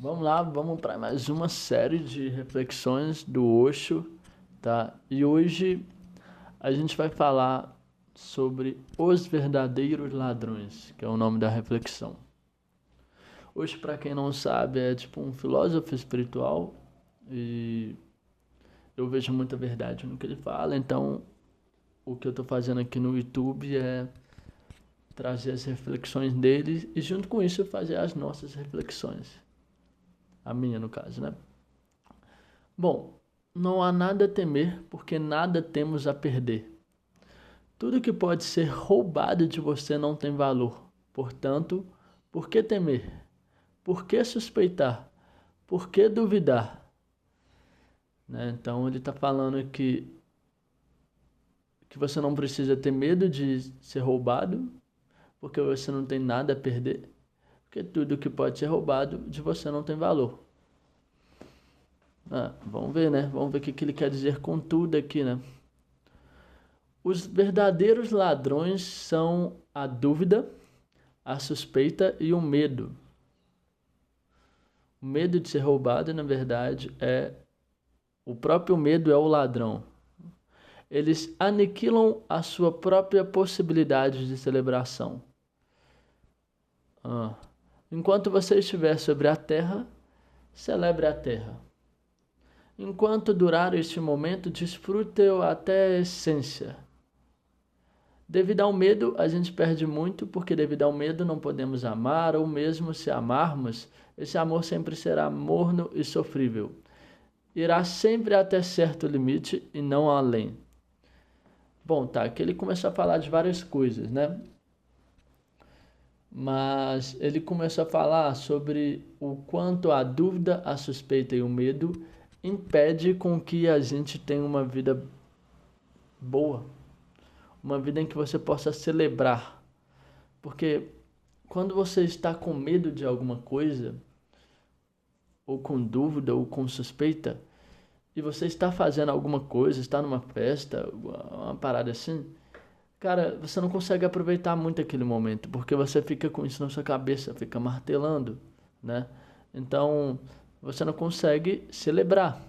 Vamos lá, vamos para mais uma série de reflexões do Osho, tá? E hoje a gente vai falar sobre os verdadeiros ladrões, que é o nome da reflexão. Osho, para quem não sabe, é tipo um filósofo espiritual e eu vejo muita verdade no que ele fala, então o que eu estou fazendo aqui no YouTube é trazer as reflexões dele e junto com isso fazer as nossas reflexões. A minha, no caso, né? Bom, não há nada a temer, porque nada temos a perder. Tudo que pode ser roubado de você não tem valor. Portanto, por que temer? Por que suspeitar? Por que duvidar? Né? Então ele está falando que você não precisa ter medo de ser roubado, porque você não tem nada a perder. Porque tudo que pode ser roubado de você não tem valor. Vamos ver, né? Vamos ver o que ele quer dizer com tudo aqui, né? Os verdadeiros ladrões são a dúvida, a suspeita e o medo. O medo de ser roubado, na verdade, o próprio medo é o ladrão. Eles aniquilam a sua própria possibilidade de celebração. Enquanto você estiver sobre a terra, celebre a terra. Enquanto durar este momento, desfrute-o até a essência. Devido ao medo, a gente perde muito, porque devido ao medo não podemos amar, ou mesmo se amarmos, esse amor sempre será morno e sofrível. Irá sempre até certo limite e não além. Bom, tá, aqui ele começou a falar de várias coisas, né? Mas ele começou a falar sobre o quanto a dúvida, a suspeita e o medo impede com que a gente tenha uma vida boa. Uma vida em que você possa celebrar. Porque quando você está com medo de alguma coisa, ou com dúvida, ou com suspeita, e você está fazendo alguma coisa, está numa festa, uma parada assim, cara, você não consegue aproveitar muito aquele momento, porque você fica com isso na sua cabeça, fica martelando, né? Então, você não consegue celebrar.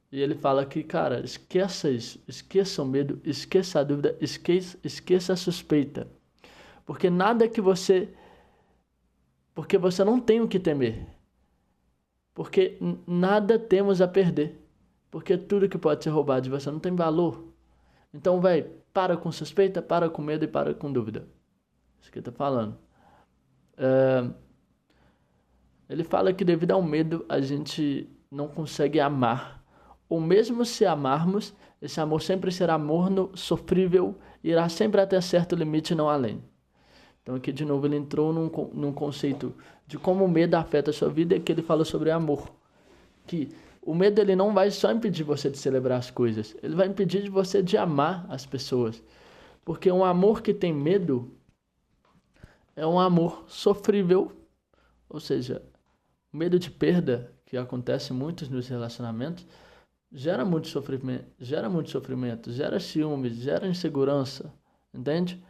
E ele fala que, cara, esqueça isso, esqueça o medo, esqueça a dúvida, esqueça a suspeita. Porque nada que você. Porque você não tem o que temer. Porque nada temos a perder. Porque tudo que pode ser roubado de você não tem valor. Então, velho, para com suspeita, para com medo e para com dúvida. Isso que ele tá falando. Ele fala que devido ao medo a gente não consegue amar. Ou mesmo se amarmos, esse amor sempre será morno, sofrível, irá sempre até certo limite e não além. Então aqui de novo ele entrou num conceito de como o medo afeta a sua vida, que ele fala sobre amor. Que o medo ele não vai só impedir você de celebrar as coisas, ele vai impedir de você de amar as pessoas. Porque um amor que tem medo é um amor sofrível, ou seja, o medo de perda, que acontece muito nos relacionamentos, gera muito sofrimento, gera ciúmes, gera insegurança, entende?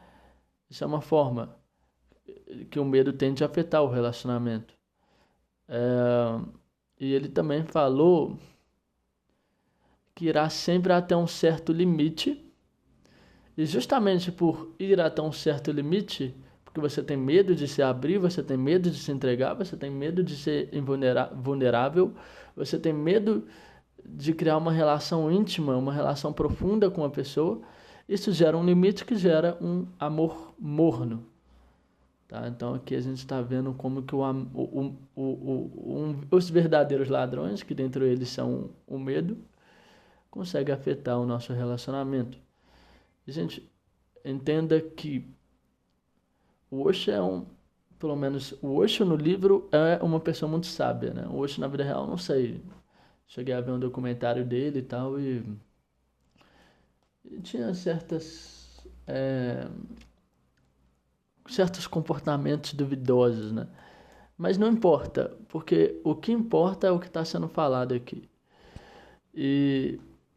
Isso é uma forma que o medo tende a afetar o relacionamento. E ele também falou que irá sempre até um certo limite, e justamente por ir até um certo limite, porque você tem medo de se abrir, você tem medo de se entregar, você tem medo de ser vulnerável, você tem medo de criar uma relação íntima, uma relação profunda com a pessoa, isso gera um limite que gera um amor morno. Tá? Então aqui a gente está vendo como que os verdadeiros ladrões, que dentro deles são o medo, conseguem afetar o nosso relacionamento. E, gente, entenda que o Osho pelo menos o Osho no livro é uma pessoa muito sábia, né? O Osho na vida real, não sei. Cheguei a ver um documentário dele e tal, e tinha certos comportamentos duvidosos, né? Mas não importa, porque o que importa é o que está sendo falado aqui.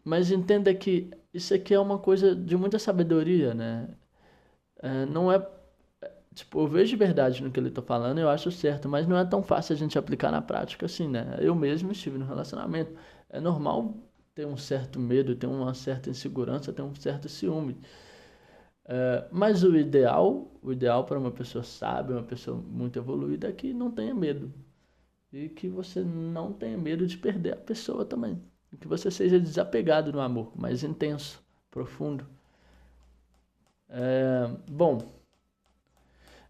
Mas entenda que isso aqui é uma coisa de muita sabedoria, né? Não é tipo, eu vejo verdade no que ele tá falando, eu acho certo, mas não é tão fácil a gente aplicar na prática assim, né? Eu mesmo estive no relacionamento. É normal ter um certo medo, ter uma certa insegurança, ter um certo ciúme. Mas o ideal para uma pessoa sábia, uma pessoa muito evoluída, é que não tenha medo. E que você não tenha medo de perder a pessoa também. E que você seja desapegado no amor, mais intenso, profundo. Bom,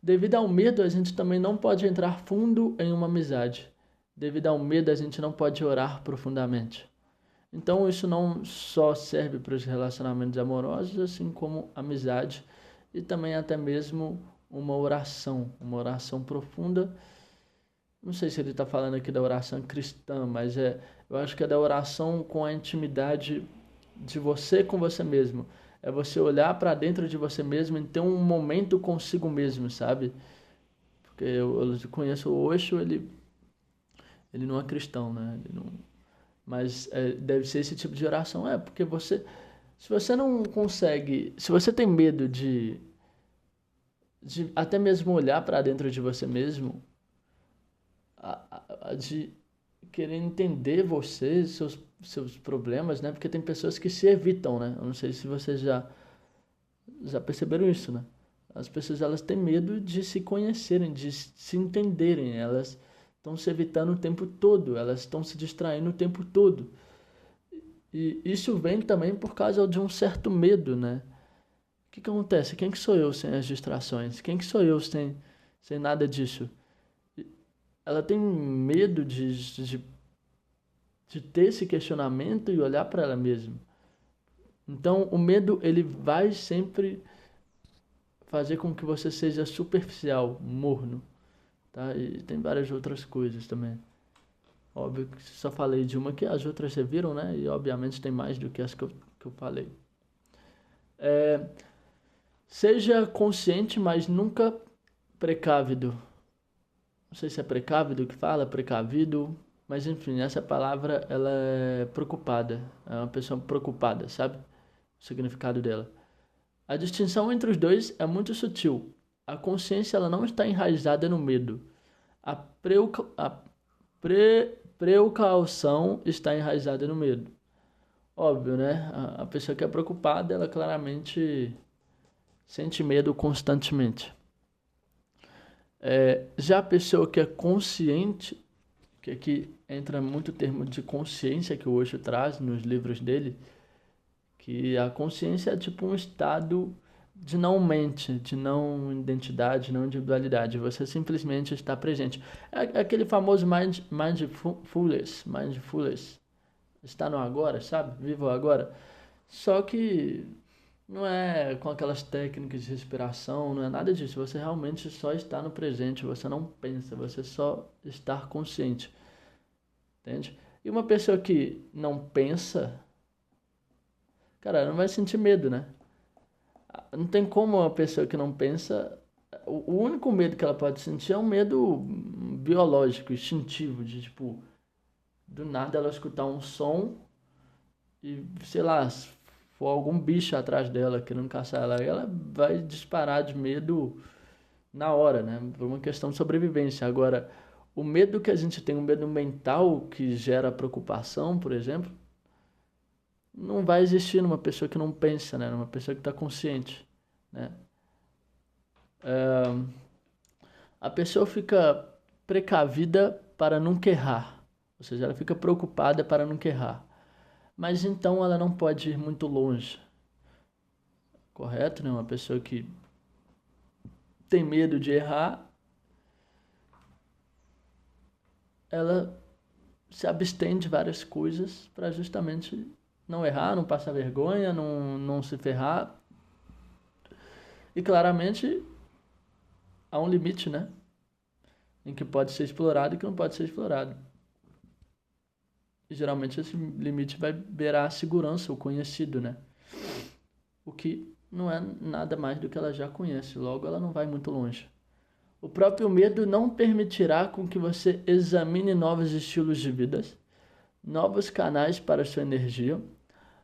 devido ao medo, a gente também não pode entrar fundo em uma amizade. Devido ao medo, a gente não pode orar profundamente. Então, isso não só serve para os relacionamentos amorosos, assim como amizade e também até mesmo uma oração profunda. Não sei se ele está falando aqui da oração cristã, mas eu acho que é da oração com a intimidade de você com você mesmo. É você olhar para dentro de você mesmo e ter um momento consigo mesmo, sabe? Porque eu conheço o Osho, ele não é cristão, né? Ele não, mas deve ser esse tipo de oração. Porque se você não consegue, se você tem medo de até mesmo olhar para dentro de você mesmo, de querer entender você, seus problemas, né? Porque tem pessoas que se evitam, né? Eu não sei se vocês já perceberam isso, né? As pessoas, elas têm medo de se conhecerem, de se entenderem. Elas estão se evitando o tempo todo, elas estão se distraindo o tempo todo. E isso vem também por causa de um certo medo, né? O que acontece? Quem que sou eu sem as distrações? Quem que sou eu sem nada disso? Ela tem medo de ter esse questionamento e olhar para ela mesma. Então, o medo, ele vai sempre fazer com que você seja superficial, morno, tá? E tem várias outras coisas também. Óbvio que só falei de uma que as outras você viram, né? E obviamente tem mais do que as que eu falei. Seja consciente, mas nunca precavido. Não sei se é precavido que fala, precavido, mas enfim, essa palavra, ela é preocupada. É uma pessoa preocupada, sabe? O significado dela. A distinção entre os dois é muito sutil. A consciência, ela não está enraizada no medo. A precaução está enraizada no medo. Óbvio, né? A pessoa que é preocupada, ela claramente sente medo constantemente. Já a pessoa que é consciente, que aqui entra muito o termo de consciência que o Osho traz nos livros dele, que a consciência é tipo um estado de não mente, de não identidade, não individualidade. Você simplesmente está presente. É aquele famoso mindfulness. Está no agora, sabe? Viva o agora. Só que não é com aquelas técnicas de respiração, não é nada disso. Você realmente só está no presente, você não pensa, você só está consciente. Entende? E uma pessoa que não pensa, cara, não vai sentir medo, né? Não tem como uma pessoa que não pensa. O único medo que ela pode sentir é um medo biológico, instintivo, de tipo, do nada ela escutar um som e, sei lá, se for algum bicho atrás dela querendo caçar ela, ela vai disparar de medo na hora, né? Por uma questão de sobrevivência. Agora, o medo que a gente tem, o medo mental que gera preocupação, por exemplo, não vai existir numa pessoa que não pensa, né? Numa pessoa que está consciente, né? A pessoa fica precavida para nunca errar, ou seja, ela fica preocupada para nunca errar. Mas então ela não pode ir muito longe, correto? Né? Uma pessoa que tem medo de errar, ela se abstém de várias coisas para justamente não errar, não passar vergonha, não se ferrar. E claramente há um limite, né? Em que pode ser explorado e que não pode ser explorado. E geralmente esse limite vai beirar a segurança, o conhecido, né? O que não é nada mais do que ela já conhece, logo ela não vai muito longe. O próprio medo não permitirá com que você examine novos estilos de vida, novos canais para sua energia,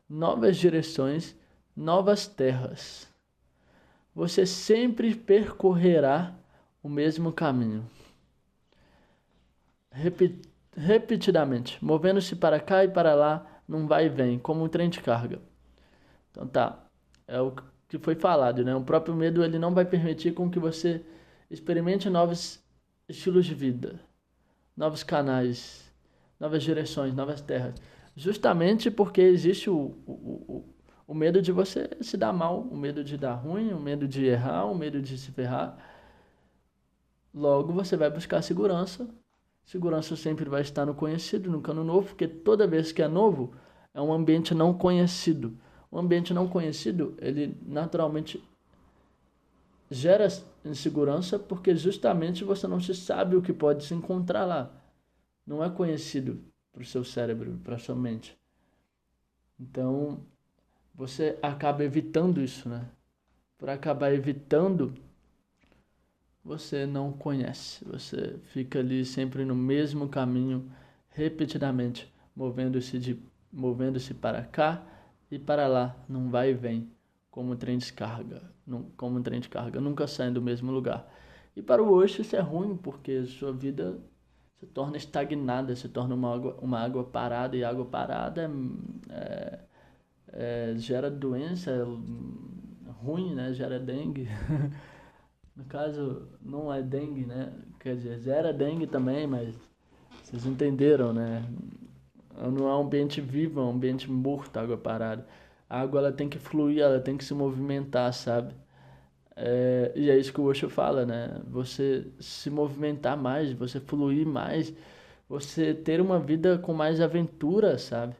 novas direções, novas terras. você sempre percorrerá o mesmo caminho. Repetidamente, movendo-se para cá e para lá, num vai e vem, como um trem de carga. Então tá, é o que foi falado, né? O próprio medo, ele não vai permitir com que você experimente novos estilos de vida, novos canais, novas direções, novas terras. Justamente porque existe o medo de você se dar mal, o medo de dar ruim, o medo de errar, o medo de se ferrar. Logo, você vai buscar segurança. Segurança sempre vai estar no conhecido, nunca no novo, porque toda vez que é novo, é um ambiente não conhecido. Um ambiente não conhecido, ele naturalmente gera insegurança, porque justamente você não se sabe o que pode se encontrar lá. Não é conhecido para o seu cérebro, para a sua mente. Então, você acaba evitando isso, né? Por acabar evitando, você não conhece. Você fica ali sempre no mesmo caminho, repetidamente, movendo-se para cá e para lá, não vai e vem, como um trem de carga, como um trem de carga, nunca sai do mesmo lugar. E para o Osho isso é ruim, porque sua vida se torna estagnada, se torna uma água parada, e água parada gera doença ruim, né? Gera dengue. No caso, não é dengue, né? Quer dizer, gera dengue também, mas vocês entenderam, né? Não é um ambiente vivo, é um ambiente morto, água parada. A água, ela tem que fluir, ela tem que se movimentar, sabe? E é isso que o Osho fala, né? Você se movimentar mais, você fluir mais, você ter uma vida com mais aventura, sabe?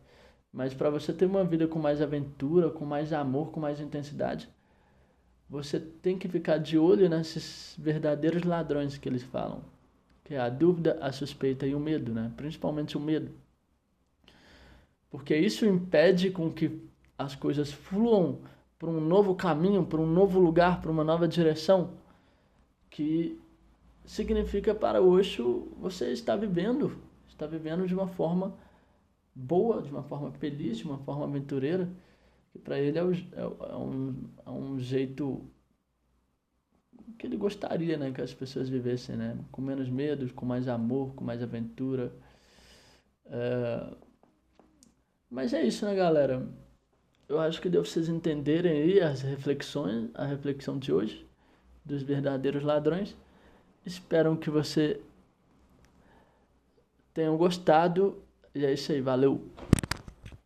Mas para você ter uma vida com mais aventura, com mais amor, com mais intensidade, você tem que ficar de olho nesses verdadeiros ladrões que eles falam, que é a dúvida, a suspeita e o medo, né? Principalmente o medo. Porque isso impede com que as coisas fluam para um novo caminho, para um novo lugar, para uma nova direção, que significa para o Osho você está vivendo de uma forma boa, de uma forma feliz, de uma forma aventureira, que para ele é um jeito que ele gostaria, né, que as pessoas vivessem, né, com menos medos, com mais amor, com mais aventura. Mas é isso, né, galera? Eu acho que deu pra vocês entenderem aí as reflexões, a reflexão de hoje, dos verdadeiros ladrões. Espero que você tenham gostado. E é isso aí, valeu!